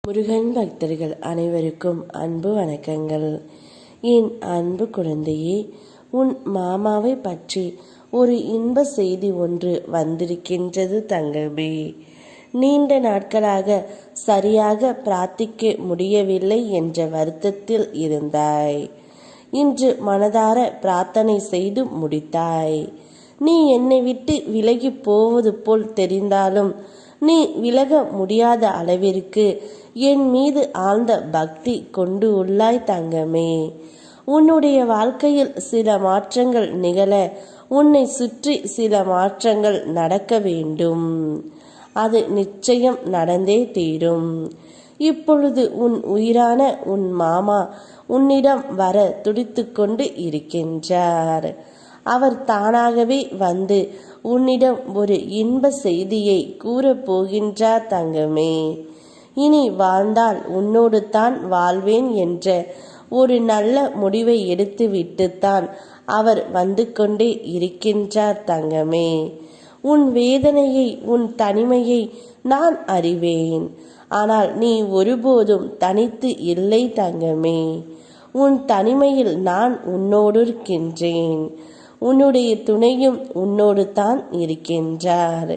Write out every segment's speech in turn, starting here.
முருகன் பக்தர்கள் அனைவருக்கும் அன்பு வணக்கங்கள். என் அன்பு குழந்தையே, உன் மாமாவை பற்றி ஒரு இன்ப செய்தி ஒன்று வந்திருக்கின்றது தங்கமே. நீண்ட நாட்களாக சரியாக பிரார்த்திக்க முடியவில்லை என்ற வருத்தத்தில் இருந்தாய். இன்று மனதார பிரார்த்தனை செய்து முடித்தாய். நீ என்னை விட்டு விலகி போவது போல் தெரிந்தாலும் நீ விலக முடியாத அளவிற்கு என் மீது ஆழ்ந்த பக்தி கொண்டு உள்ளாய் தங்கமே. உன்னுடைய வாழ்க்கையில் சில மாற்றங்கள் நிகழ உன்னை சுற்றி சில மாற்றங்கள் நடக்க வேண்டும். அது நிச்சயம் நடந்தே தீரும். இப்பொழுது உன் உயிரான உன் மாமா உன்னிடம் வர துடித்து கொண்டு இருக்கின்றார். அவர் தானாகவே வந்து உன்னிடம் ஒரு இன்ப செய்தியை கூறப்போகின்றார் தங்கமே. இனி வாழ்ந்தால் உன்னோடு தான் வாழ்வேன் என்ற ஒரு நல்ல முடிவை எடுத்துவிட்டுத்தான் அவர் வந்து கொண்டே இருக்கின்றார் தங்கமே. உன் வேதனையை, உன் தனிமையை நான் அறிவேன். ஆனால் நீ ஒருபோதும் தனித்து இல்லை தங்கமே. உன் தனிமையில் நான் உன்னோடு இருக்கின்றேன். உன்னுடைய துணையும் உன்னோடு தான் இருக்கின்றார்.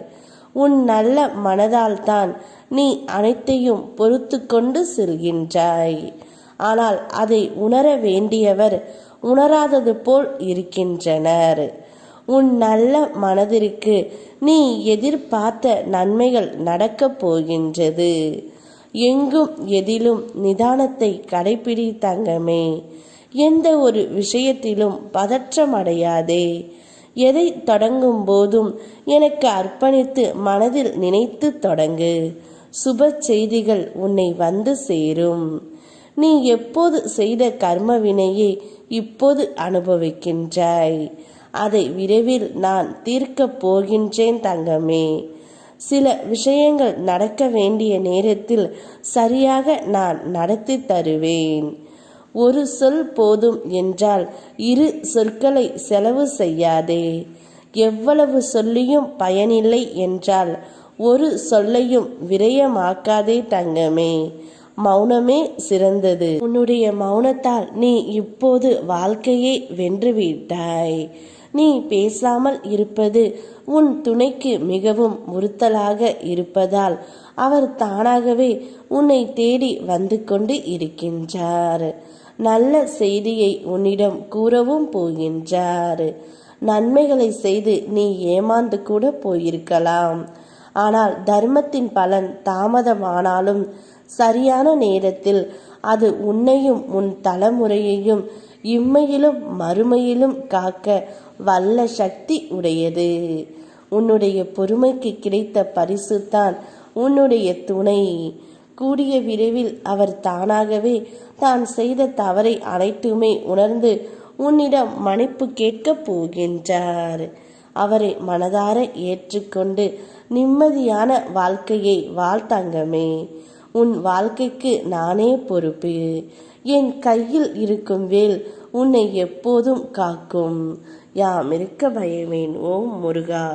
உன் நல்ல மனதால் தான் நீ அனைத்தையும் பொறுத்து கொண்டு செல்கின்றாய். ஆனால் அதை உணர வேண்டியவர் உணராதது போல் இருக்கின்றனர். உன் நல்ல மனதிற்கு நீ எதிர்பார்த்த நன்மைகள் நடக்கப் போகின்றது. எங்கும் எதிலும் நிதானத்தை கடைப்பிடி தங்கமே. எந்த ஒரு விஷயத்திலும் பதற்றம் அடையாதே. எதை தொடங்கும் போதும் எனக்கு அர்ப்பணித்து மனதில் நினைத்து தொடங்கு. சுப செய்திகள் உன்னை வந்து சேரும். நீ எப்போது செய்த கர்ம வினையை இப்போது அனுபவிக்கின்றாய். அதை விரைவில் நான் தீர்க்கப் போகின்றேன் தங்கமே. சில விஷயங்கள் நடக்க வேண்டிய நேரத்தில் சரியாக நான் நடத்தி தருவேன். ஒரு சொல் போதும் என்றால் இரு சொற்களை செலவு செய்யாதே. எவ்வளவு சொல்லியும் பயனில்லை என்றால் ஒரு சொல்லையும் விரயமாக்காதே தங்கமே. மௌனமே சிறந்தது. உன்னுடைய மௌனத்தால் நீ இப்போது வாழ்க்கையை வென்றுவிட்டாய். நீ பேசாமல் இருப்பது உன் துணைக்கு மிகவும் உறுத்தலாக இருப்பதால் அவர் தானாகவே உன்னை தேடி வந்து கொண்டு இருக்கின்றார். நல்ல செய்தியை உன்னிடம் கூறவும் போகின்றார். நன்மைகளை செய்து நீ ஏமாந்து கூட போயிருக்கலாம். ஆனால் தர்மத்தின் பலன் தாமதமானாலும் சரியான நேரத்தில் அது உன்னையும் உன் தலைமுறையையும் இம்மையிலும் மறுமையிலும் காக்க வல்ல சக்தி உடையது. உன்னுடைய பொறுமைக்கு கிடைத்த பரிசு தான் உன்னுடைய துணை. கூடிய விரைவில் அவர் தானாகவே தான் செய்த தவறை அனைத்துமே உணர்ந்து உன்னிடம் மன்னிப்பு கேட்கப் போகின்றார். அவரை மனதார ஏற்றுக்கொண்டு நிம்மதியான வாழ்க்கையை வாழ்த்தங்கமே. உன் வாழ்க்கைக்கு நானே பொறுப்பு. என் கையில் இருக்கும் வேல் உன்னை எப்போதும் காக்கும். யாம் இருக்க பயமேன். ஓம் முருகா.